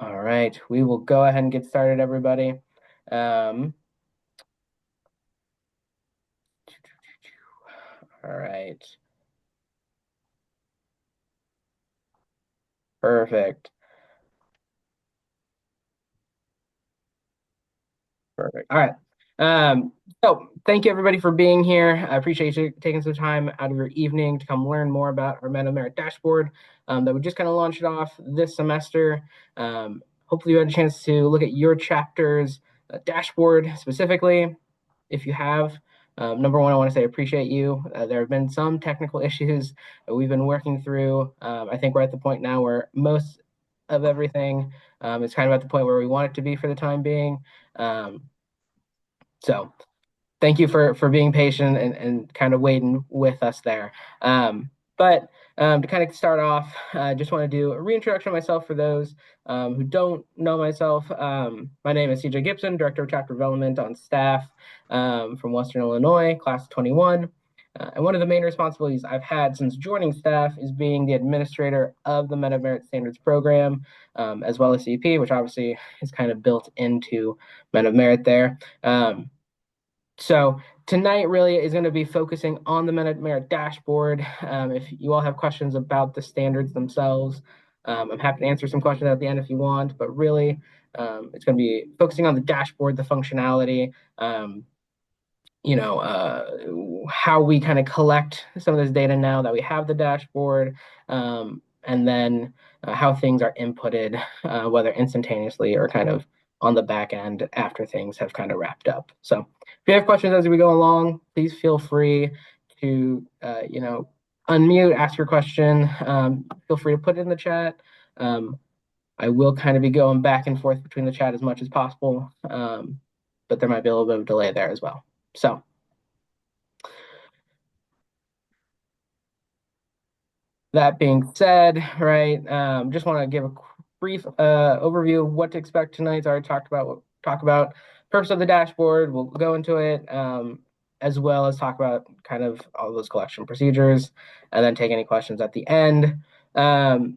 All right, we will go ahead and get started, everybody. Um, all right, perfect, perfect. All right. So thank you everybody for being here. I appreciate you taking some time out of your evening to come learn more about our Men of Merit dashboard that we just kind of launched off this semester. Hopefully you had a chance to look at your chapter's dashboard specifically. If you have, number one, I want to say I appreciate you. There have been some technical issues that we've been working through. I think we're at the point now where most of everything is kind of at the point where we want it to be for the time being. Um, so thank you for being patient and kind of waiting with us there. But to kind of start off, I just want to do a reintroduction of myself for those who don't know myself. My name is CJ Gibson, Director of Chapter Development on staff from Western Illinois, Class 21. And one of the main responsibilities I've had since joining staff is being the administrator of the Men of Merit Standards program, as well as CP, which obviously is kind of built into Men of Merit there. So tonight really is going to be focusing on the Merit dashboard. If you all have questions about the standards themselves, I'm happy to answer some questions at the end if you want, but really it's going to be focusing on the dashboard, the functionality, how we kind of collect some of this data now that we have the dashboard, and then how things are inputted, whether instantaneously or kind of on the back end after things have kind of wrapped up. So if you have questions as we go along, please feel free to, unmute, ask your question. Feel free to put it in the chat. I will kind of be going back and forth between the chat as much as possible, but there might be a little bit of delay there as well. So that being said, right, just want to give a brief overview of what to expect tonight. I already talk about purpose of the dashboard. We'll go into it, as well as talk about kind of all those collection procedures, and then take any questions at the end. So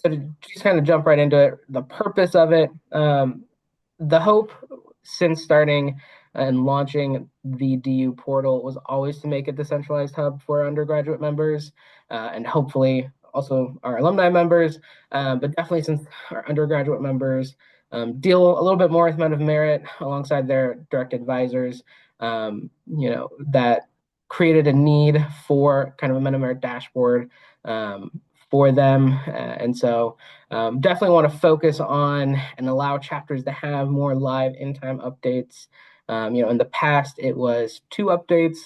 to just kind of jump right into it, the purpose of it, the hope since starting and launching the DU portal was always to make it the centralized hub for undergraduate members, and hopefully also our alumni members, but definitely since our undergraduate members deal a little bit more with Men of Merit alongside their direct advisors, that created a need for kind of a Men of Merit dashboard for them. And so definitely want to focus on and allow chapters to have more live in-time updates. In the past, it was 2 updates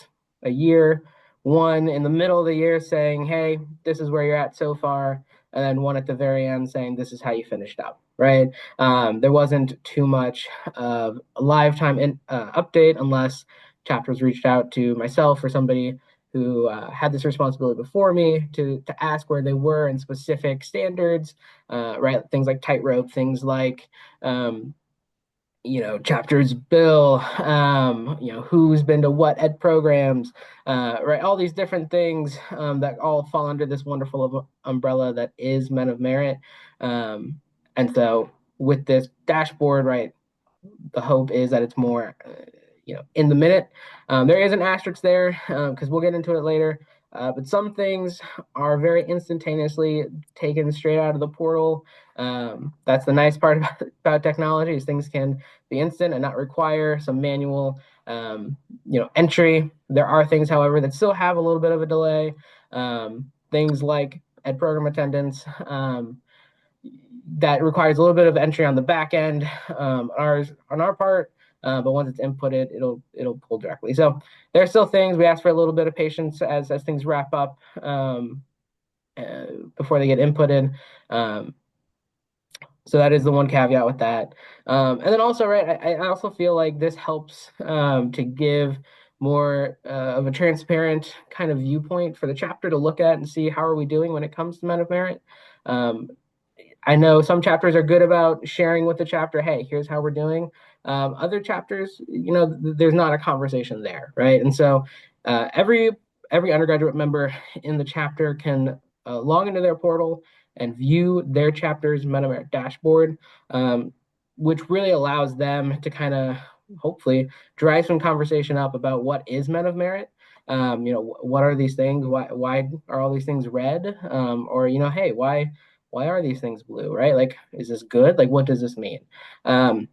a year, one in the middle of the year saying, hey, this is where you're at so far, and then one at the very end saying, this is how you finished up, right? There wasn't too much of a lifetime update unless chapters reached out to myself or somebody who had this responsibility before me to ask where they were in specific standards, right? Things like tightrope, things like chapters bill, who's been to what ed programs, right? All these different things that all fall under this wonderful umbrella that is Men of Merit. And so with this dashboard, right, the hope is that it's more, in the minute. There is an asterisk there because we'll get into it later. But some things are very instantaneously taken straight out of the portal. That's the nice part about technology is things can be instant and not require some manual, entry. There are things, however, that still have a little bit of a delay. Things like ed program attendance, that requires a little bit of entry on the back end, on our part. But once it's inputted, it'll pull directly. So there are still things we ask for a little bit of patience as things wrap up before they get inputted. So that is the one caveat with that. And then also, right, I also feel like this helps to give more of a transparent kind of viewpoint for the chapter to look at and see how are we doing when it comes to Men of Merit. I know some chapters are good about sharing with the chapter, hey, here's how we're doing. Other chapters, there's not a conversation there, right? And so every undergraduate member in the chapter can log into their portal, and view their chapter's MetaMerit dashboard, which really allows them to kind of hopefully drive some conversation up about what is MetaMerit. What are these things? Why are all these things red? Or hey, why are these things blue? Right? Like, is this good? Like, what does this mean? Um,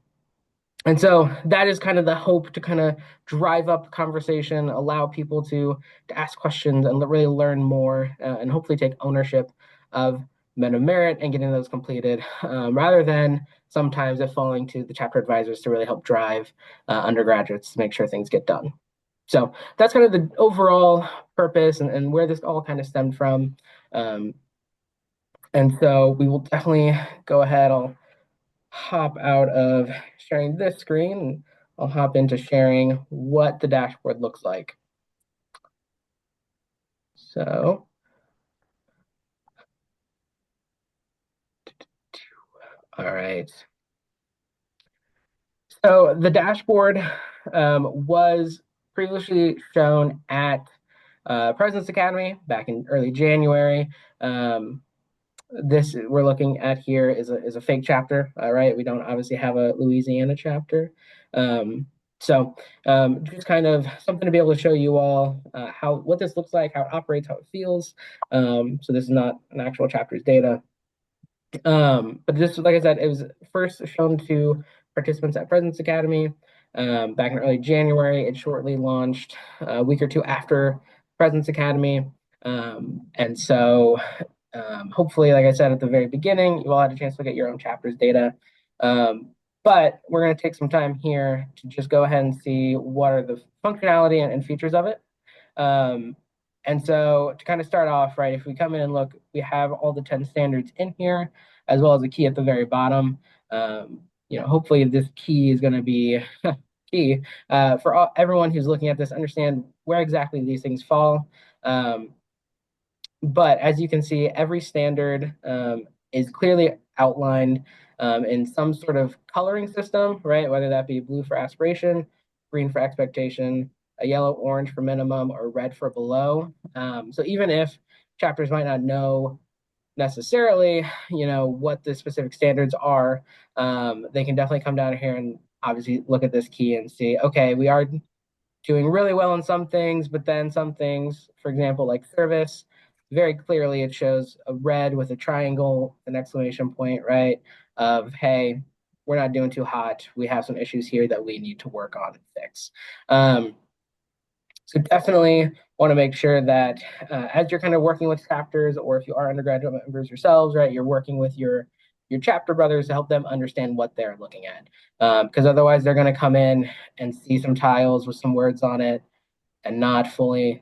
and so that is kind of the hope, to kind of drive up conversation, allow people to ask questions and really learn more, and hopefully take ownership of meta merit and getting those completed, rather than sometimes it falling to the chapter advisors to really help drive undergraduates to make sure things get done. So that's kind of the overall purpose, and where this all kind of stemmed from. Um, and so we will definitely go ahead. I'll hop out of sharing this screen, and I'll hop into sharing what the dashboard looks like. So, all right. So the dashboard was previously shown at President's Academy back in early January. This we're looking at here is a fake chapter. All right, we don't obviously have a Louisiana chapter. Um, so just kind of something to be able to show you all how what this looks like, how it operates, how it feels. So this is not an actual chapter's data. But this, like I said, it was first shown to participants at President's Academy back in early January. It shortly launched a week or two after President's Academy. And so hopefully, like I said at the very beginning, you all had a chance to look at your own chapter's data. But we're going to take some time here to just go ahead and see what are the functionality and features of it. Um, and so to kind of start off, right, if we come in and look, we have all the 10 standards in here, as well as a key at the very bottom. Hopefully this key is going to be key for everyone who's looking at this, understand where exactly these things fall. But as you can see, every standard is clearly outlined in some sort of coloring system, right? Whether that be blue for aspiration, green for expectation, a yellow, orange for minimum, or red for below. So even if chapters might not know necessarily, what the specific standards are, they can definitely come down here and obviously look at this key and see, okay, we are doing really well in some things, but then some things, for example, like service, very clearly it shows a red with a triangle, an exclamation point, right? Of, hey, we're not doing too hot. We have some issues here that we need to work on and fix. So definitely want to make sure that as you're kind of working with chapters, or if you are undergraduate members yourselves, right, you're working with your chapter brothers to help them understand what they're looking at. Because otherwise they're going to come in and see some tiles with some words on it and not fully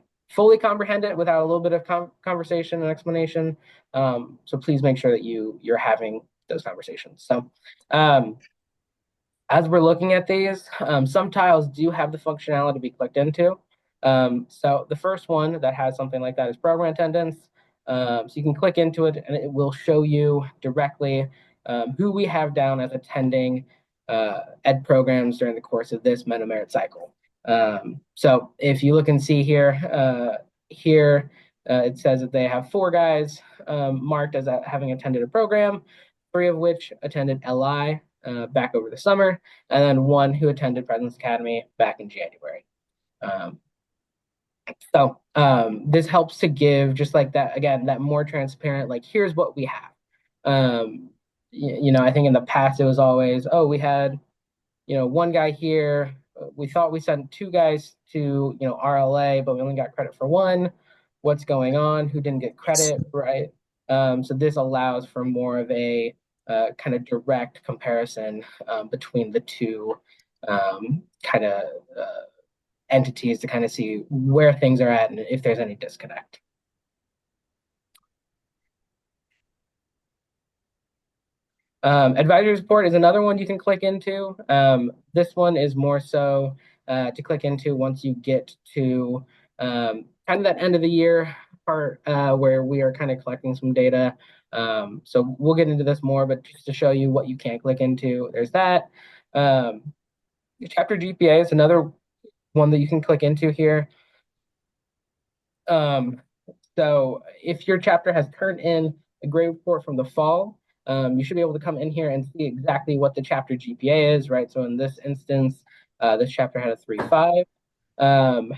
comprehend it without a little bit of conversation and explanation. So please make sure that you're having those conversations. So as we're looking at these, some tiles do have the functionality to be clicked into. So the first one that has something like that is program attendance. So you can click into it and it will show you directly who we have down as attending ed programs during the course of this meta merit cycle. So if you look and see here it says that they have 4 guys marked as having attended a program, 3 of which attended LI back over the summer, and then 1 who attended President's Academy back in January. This helps to give just like that, again, that more transparent, like, here's what we have. I think in the past it was always, oh, we had, 1 guy here. We thought we sent 2 guys to, RLA, but we only got credit for 1. What's going on? Who didn't get credit, right? So this allows for more of a kind of direct comparison between the two kind of entities to kind of see where things are at and if there's any disconnect. Advisory support is another one you can click into. This one is more so to click into once you get to kind of that end of the year part where we are kind of collecting some data. So we'll get into this more, but just to show you what you can click into, there's that. Chapter GPA is another one that you can click into here. So if your chapter has turned in a grade report from the fall, you should be able to come in here and see exactly what the chapter GPA is, right? So in this instance, this chapter had a 3.5.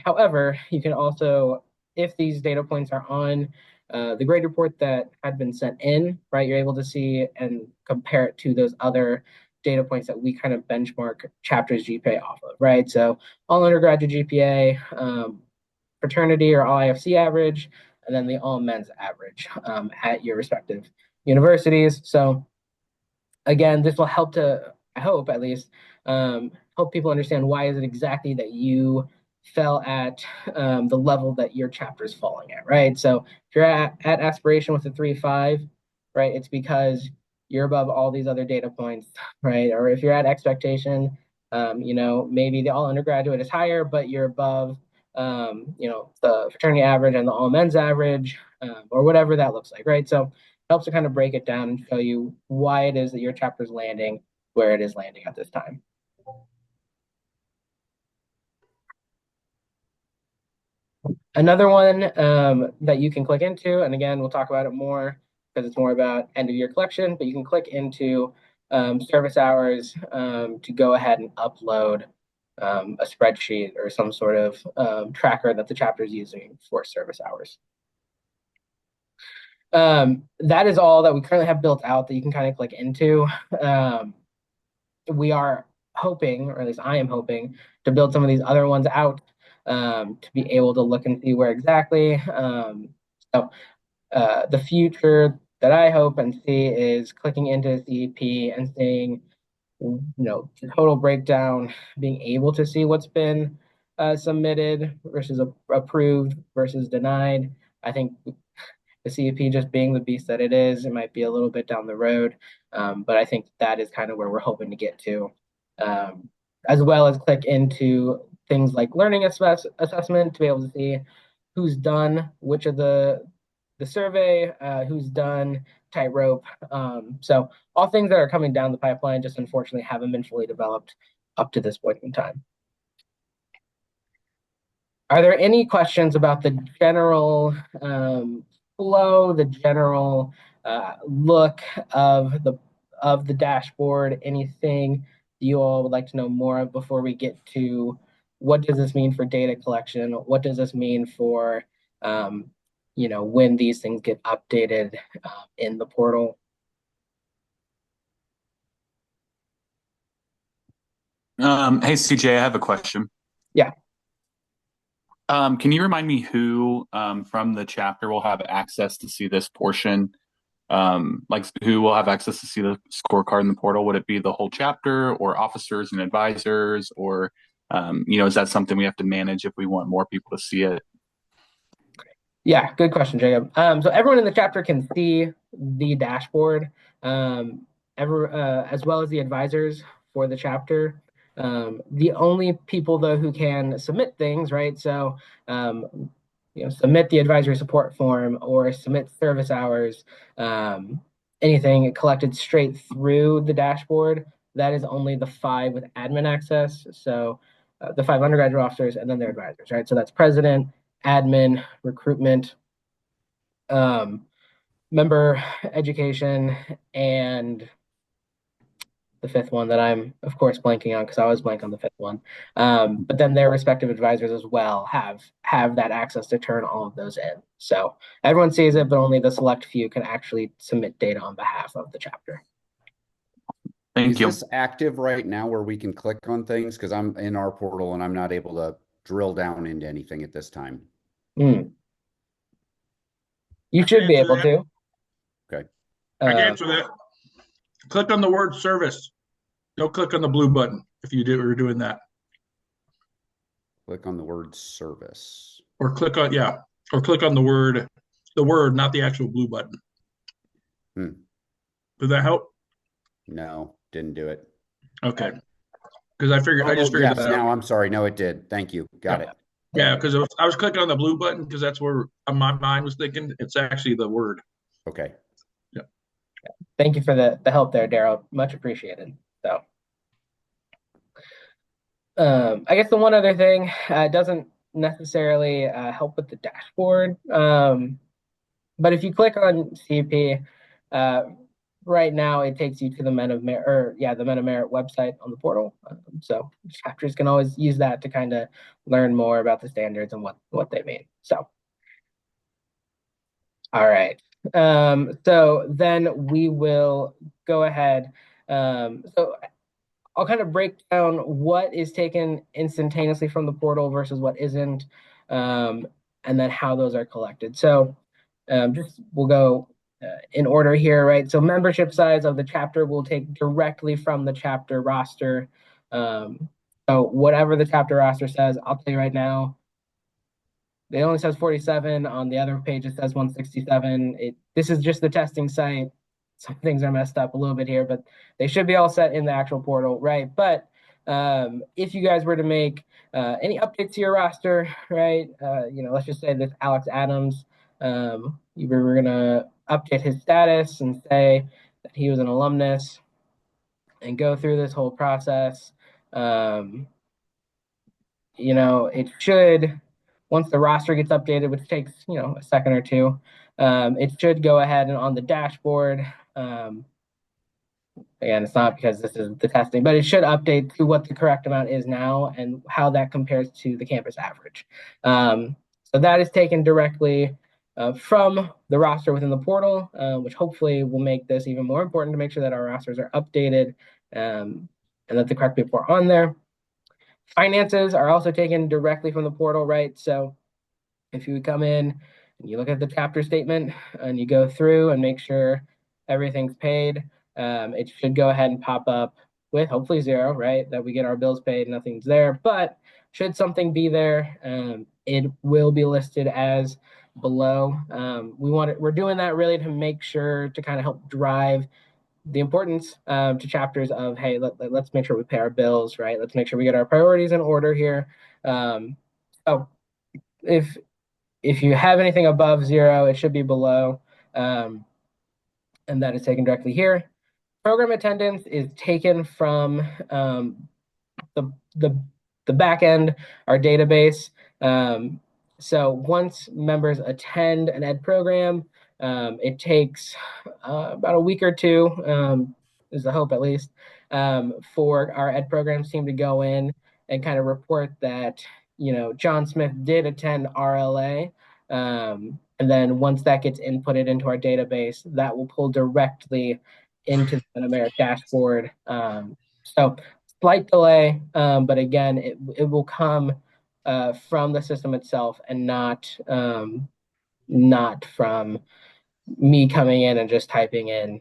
However, you can also, if these data points are on the grade report that had been sent in, right, you're able to see and compare it to those other data points that we kind of benchmark chapters GPA off of, right? So all undergraduate GPA, fraternity or all IFC average, and then the all men's average at your respective universities. So again, this will help to, I hope at least, help people understand why is it exactly that you fell at the level that your chapter is falling at, right? So if you're at aspiration with a 3.5, right, it's because you're above all these other data points, right? Or if you're at expectation, maybe the all undergraduate is higher, but you're above, the fraternity average and the all men's average, or whatever that looks like, right? So helps to kind of break it down and show you why it is that your chapter is landing where it is landing at this time. Another one that you can click into, and again, we'll talk about it more because it's more about end of year collection, but you can click into service hours to go ahead and upload a spreadsheet or some sort of tracker that the chapter is using for service hours. That is all that we currently have built out that you can kind of click into. We are hoping, or at least I am hoping, to build some of these other ones out to be able to look and see where exactly. The future that I hope and see is clicking into CEP and seeing, the total breakdown, being able to see what's been submitted versus approved versus denied. I think the CEP just being the beast that it is, it might be a little bit down the road. But I think that is kind of where we're hoping to get to, as well as click into things like learning assessment to be able to see who's done which of the survey, who's done tightrope. So all things that are coming down the pipeline just unfortunately haven't been fully developed up to this point in time. Are there any questions about the general flow, the general look of the dashboard? Anything you all would like to know more of before we get to what does this mean for data collection? What does this mean for when these things get updated in the portal? Hey CJ, I have a question. Yeah. Can you remind me who from the chapter will have access to see this portion? Like who will have access to see the scorecard in the portal? Would it be the whole chapter or officers and advisors, or is that something we have to manage if we want more people to see it? Yeah, good question, Jacob. So everyone in the chapter can see the dashboard, as well as the advisors for the chapter. The only people though who can submit things, right? So, submit the advisory support form or submit service hours, anything collected straight through the dashboard. That is only the 5 with admin access. So, the 5 undergraduate officers and then their advisors, right? So that's president, admin, recruitment, member education, and the 5th one that I'm of course blanking on because I always blank on the 5th one. But then their respective advisors as well have that access to turn all of those in. So everyone sees it, but only the select few can actually submit data on behalf of the chapter. Thank you. Is this active right now where we can click on things? Because I'm in our portal and I'm not able to drill down into anything at this time. You should be able to. Okay. I can answer that. Click on the word service. Don't click on the blue button if you were doing that. Click on the word service. Or click on the word, not the actual blue button. Did that help? No, didn't do it. Okay. Because I just figured yes, that out. now I'm sorry. No, it did. Thank you. Got it. Yeah, because I was clicking on the blue button because that's where my mind was thinking. It's actually the word. Okay. Yeah. Thank you for the help there, Daryl. Much appreciated. So, I guess the one other thing doesn't necessarily help with the dashboard. But if you click on CP, right now it takes you to the Men of Merit, or yeah, the Men of Merit website on the portal. So chapters can always use that to kind of learn more about the standards and what they mean. So, all right. So then we will go ahead. So I'll kind of break down what is taken instantaneously from the portal versus what isn't, and then how those are collected. So just we'll go in order here, right? So membership size of the chapter will take directly from the chapter roster. So whatever the chapter roster says, I'll tell you right now, it only says 47. On the other page, it says 167. This is just the testing site. Some things are messed up a little bit here, but they should be all set in the actual portal, right? But if you guys were to make any updates to your roster, right? Let's just say this Alex Adams, you were gonna update his status and say that he was an alumnus, and go through this whole process. It should, once the roster gets updated, which takes, a second or two, it should go ahead and on the dashboard. Again, it's not because this is the testing, but it should update to what the correct amount is now and how that compares to the campus average. So that is taken directly from the roster within the portal, which hopefully will make this even more important to make sure that our rosters are updated and that the correct people are on there. Finances are also taken directly from the portal, right? So if you come in and you look at the chapter statement and you go through and make sure everything's paid, it should go ahead and pop up with hopefully zero, right? That we get our bills paid, nothing's there. But should something be there, it will be listed as below. We're doing that really to make sure to kind of help drive the importance to chapters of, hey, let's make sure we pay our bills, right? Let's make sure we get our priorities in order here. So if you have anything above zero, it should be below, and that is taken directly here. Program attendance is taken from the the back end, our database. So once members attend an ed program, it takes about a week or two, is the hope at least, for our ed programs team to go in and kind of report that, John Smith did attend RLA. And then once that gets inputted into our database, that will pull directly into the America dashboard. So slight delay, but again, it will come from the system itself and not from me coming in and just typing in,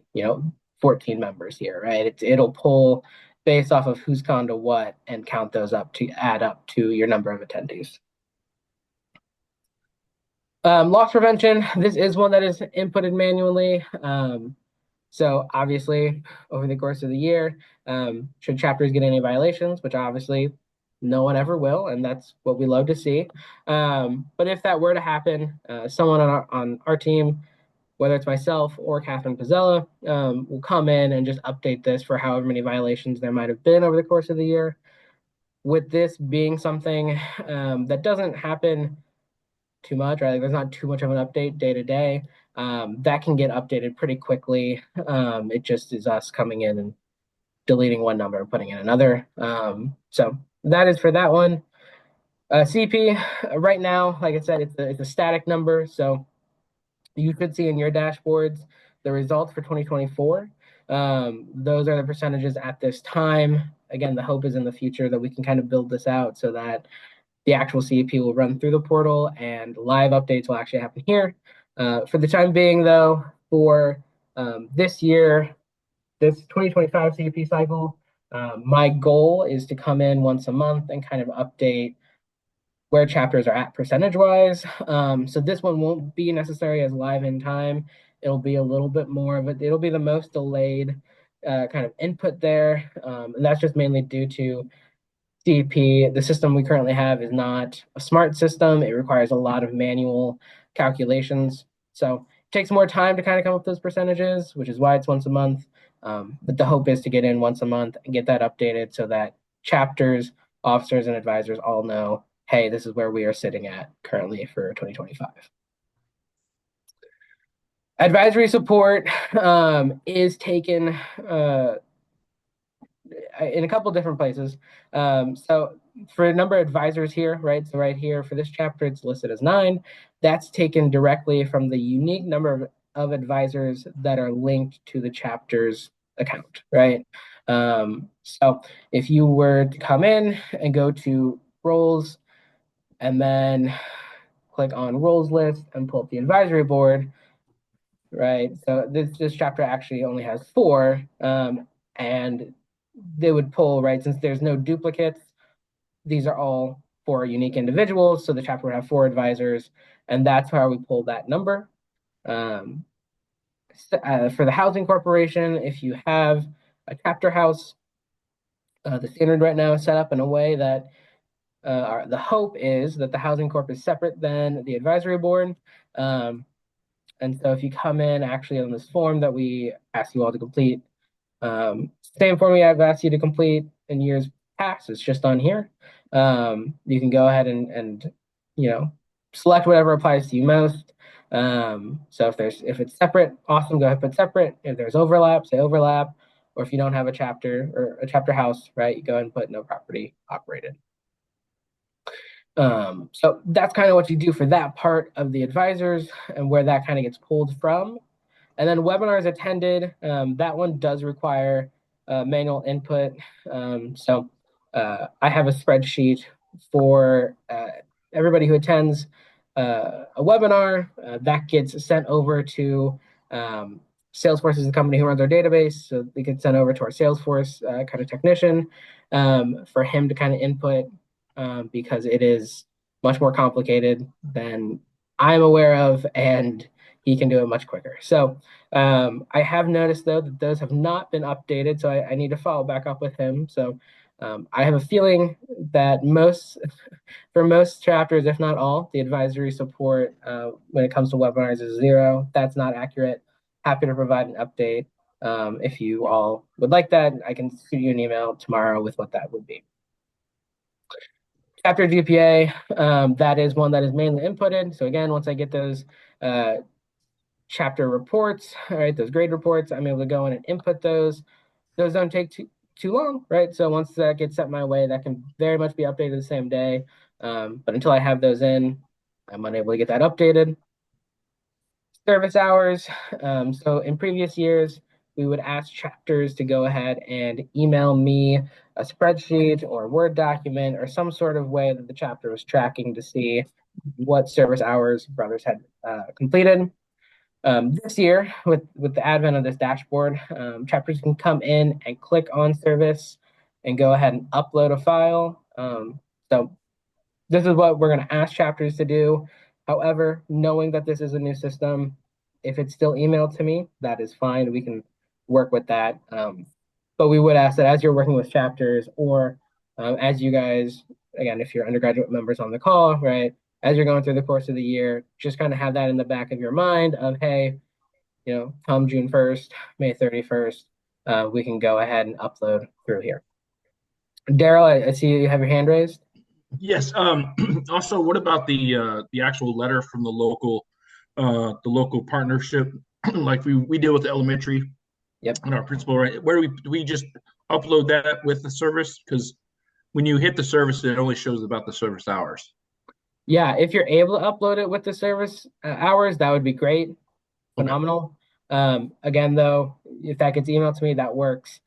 14 members here, right? It'll pull based off of who's gone to what and count those up to add up to your number of attendees. Loss prevention, this is one that is inputted manually. So obviously, over the course of the year, should chapters get any violations, which obviously no one ever will, and that's what we love to see. But if that were to happen, someone on our team, whether it's myself or Catherine Pizzella, will come in and just update this for however many violations there might have been over the course of the year. With this being something that doesn't happen too much, right? Like there's not too much of an update day to day. That can get updated pretty quickly. It just is us coming in and deleting one number and putting in another. So that is for that one. CP right now, like I said, it's a static number. So you could see in your dashboards the results for 2024. Those are the percentages at this time. Again, the hope is in the future that we can kind of build this out so that the actual CEP will run through the portal and live updates will actually happen here. For the time being, though, for this year, this 2025 CEP cycle, my goal is to come in once a month and kind of update where chapters are at percentage-wise. So this one won't be necessary as live in time. It'll be a little bit more of it. It'll be the most delayed kind of input there. And that's just mainly due to CP. The system we currently have is not a smart system. It requires a lot of manual calculations. So it takes more time to kind of come up with those percentages, which is why it's once a month. But the hope is to get in once a month and get that updated so that chapters, officers, and advisors all know, hey, this is where we are sitting at currently for 2025. Advisory support is taken in a couple different places. So for a number of advisors here, right? So right here for this chapter, it's listed as 9. That's taken directly from the unique number of advisors that are linked to the chapter's account, right? So if you were to come in and go to roles and then click on roles list and pull up the advisory board, right? So this chapter actually only has 4, and they would pull, right, since there's no duplicates, these are all 4 unique individuals, so the chapter would have 4 advisors, and that's how we pull that number. For the housing corporation, if you have a chapter house, the standard right now is set up in a way that the hope is that the housing corp is separate than the advisory board. And so if you come in actually on this form that we ask you all to complete, same form I've asked you to complete in years past, it's just on here. You can go ahead and select whatever applies to you most. So if it's separate, awesome, go ahead and put separate. If there's overlap, say overlap. Or if you don't have a chapter or a chapter house, right, you go ahead and put no property operated. So that's kind of what you do for that part of the advisors and where that kind of gets pulled from. And then webinars attended, that one does require manual input. I have a spreadsheet for everybody who attends a webinar that gets sent over to Salesforce is the company who runs our database. So they get sent over to our Salesforce kind of technician for him to kind of input because it is much more complicated than I'm aware of, and he can do it much quicker. So I have noticed, though, that those have not been updated, so I need to follow back up with him. So I have a feeling that for most chapters, if not all, the advisory support when it comes to webinars is 0. That's not accurate. Happy to provide an update. If you all would like that, I can shoot you an email tomorrow with what that would be. Chapter GPA, that is one that is mainly inputted. So again, once I get those chapter reports, all right, those grade reports, I'm able to go in and input those. Those don't take too long, right? So once that gets set my way, that can very much be updated the same day. But until I have those in, I'm unable to get that updated. Service hours. So in previous years, we would ask chapters to go ahead and email me a spreadsheet or a Word document or some sort of way that the chapter was tracking to see what service hours brothers had completed. This year, with the advent of this dashboard, chapters can come in and click on service and go ahead and upload a file. So this is what we're going to ask chapters to do. However, knowing that this is a new system, if it's still emailed to me, that is fine. We can work with that. But we would ask that as you're working with chapters or as you guys, again, if you're undergraduate members on the call, right, as you're going through the course of the year, just kind of have that in the back of your mind of, hey, come June 1st, May 31st, we can go ahead and upload through here. Daryl, I see you have your hand raised. Yes. Also, what about the actual letter from the local partnership? Like we deal with the elementary. Yep. And our principal, right? Where do we just upload that with the service? Because when you hit the service, it only shows about the service hours. Yeah, if you're able to upload it with the service hours, that would be great. Phenomenal. Okay. Again, though, if that gets emailed to me, that works.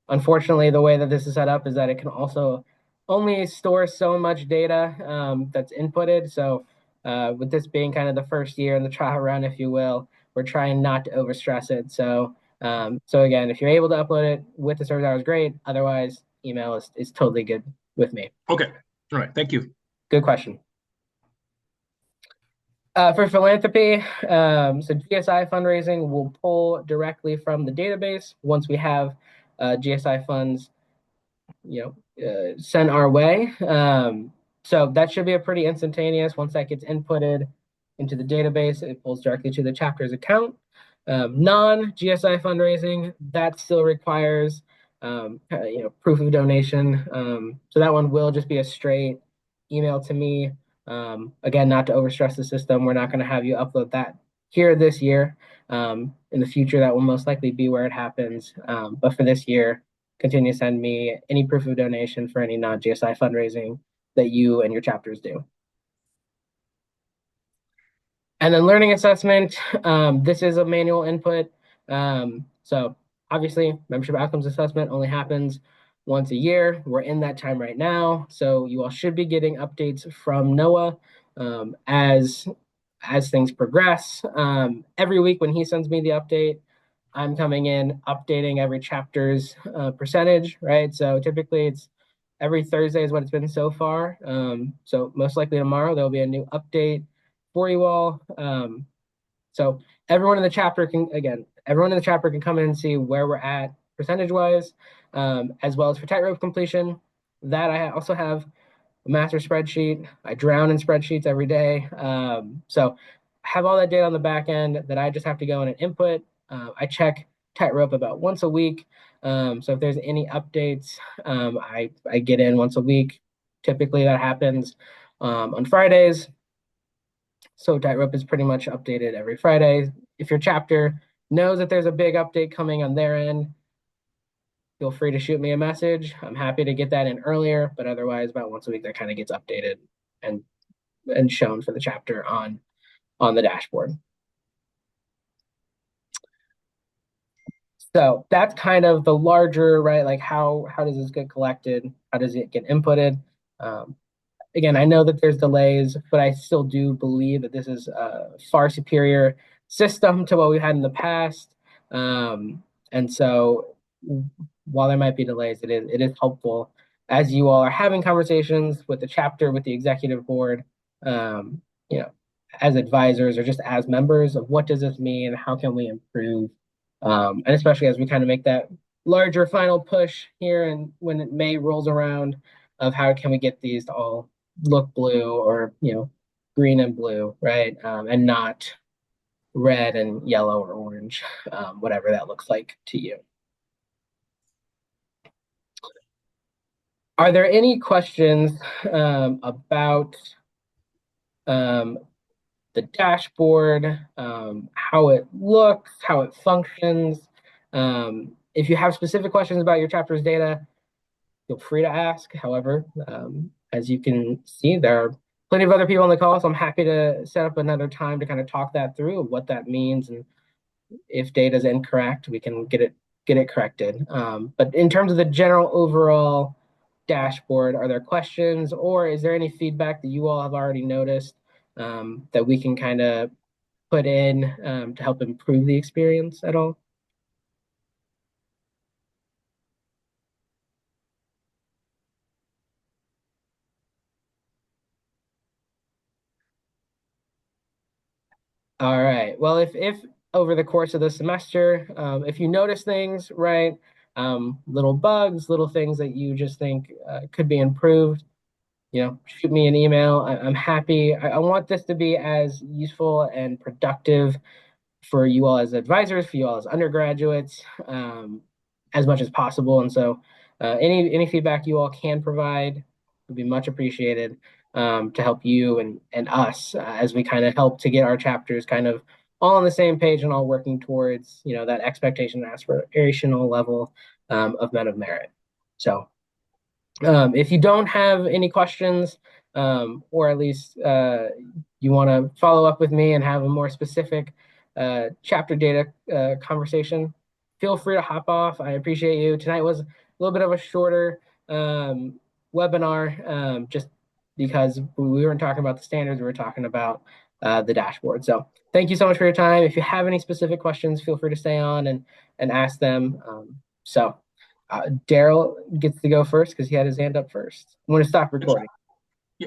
Unfortunately, the way that this is set up is that it can also only store so much data that's inputted. So with this being kind of the first year in the trial run, if you will, we're trying not to overstress it. So again, if you're able to upload it with the service hours, great. Otherwise, email is totally good with me. Okay. All right. Thank you. Good question. For philanthropy, so GSI fundraising will pull directly from the database once we have GSI funds, sent our way. So that should be a pretty instantaneous. Once that gets inputted into the database, it pulls directly to the chapter's account. Non-GSI fundraising, that still requires proof of donation. So that one will just be a straight email to me. Again, not to overstress the system, we're not going to have you upload that here this year. In the future, that will most likely be where it happens. But for this year, continue to send me any proof of donation for any non-GSI fundraising that you and your chapters do. And then learning assessment, this is a manual input. So obviously, membership outcomes assessment only happens once a year. We're in that time right now. So you all should be getting updates from Noah as things progress. Every week when he sends me the update, I'm coming in updating every chapter's percentage, right? So typically it's every Thursday is what it's been so far. So most likely tomorrow there'll be a new update for you all. So everyone in the chapter can come in and see where we're at percentage wise, as well as for tightrope completion. That I also have a master spreadsheet. I drown in spreadsheets every day. So I have all that data on the back end that I just have to go in and input. I check tightrope about once a week. So if there's any updates, I get in once a week. Typically that happens on Fridays. So tightrope is pretty much updated every Friday. If your chapter knows that there's a big update coming on their end, feel free to shoot me a message. I'm happy to get that in earlier, but otherwise about once a week that kind of gets updated and shown for the chapter on the dashboard. So that's kind of the larger, right? Like how does this get collected? How does it get inputted? Again, I know that there's delays, but I still do believe that this is a far superior system to what we had in the past. And so while there might be delays, it is helpful as you all are having conversations with the chapter, with the executive board, you know, as advisors or just as members of what does this mean? How can we improve? And especially as we kind of make that larger final push here and when it May rolls around of how can we get these to all look blue or, green and blue, right? And not red and yellow or orange, whatever that looks like to you. Are there any questions about the dashboard, how it looks, how it functions? If you have specific questions about your chapter's data, feel free to ask. However, as you can see, there are plenty of other people on the call, so I'm happy to set up another time to kind of talk that through, what that means, and if data is incorrect, we can get it corrected. But in terms of the general overall dashboard, are there questions or is there any feedback that you all have already noticed that we can kind of put in to help improve the experience at all? All right. Well, if over the course of the semester, if you notice things, right, little bugs, little things that you just think could be improved, shoot me an email. I'm happy. I want this to be as useful and productive for you all as advisors, for you all as undergraduates, as much as possible. And so any feedback you all can provide would be much appreciated to help you and us as we kind of help to get our chapters kind of all on the same page and all working towards, that expectation and aspirational level of men of merit. So if you don't have any questions, or at least you want to follow up with me and have a more specific chapter data conversation, feel free to hop off. I appreciate you. Tonight was a little bit of a shorter webinar, just because we weren't talking about the standards, we were talking about the dashboard. So thank you so much for your time. If you have any specific questions, feel free to stay on and ask them. Daryl gets to go first because he had his hand up first. I'm going to stop recording.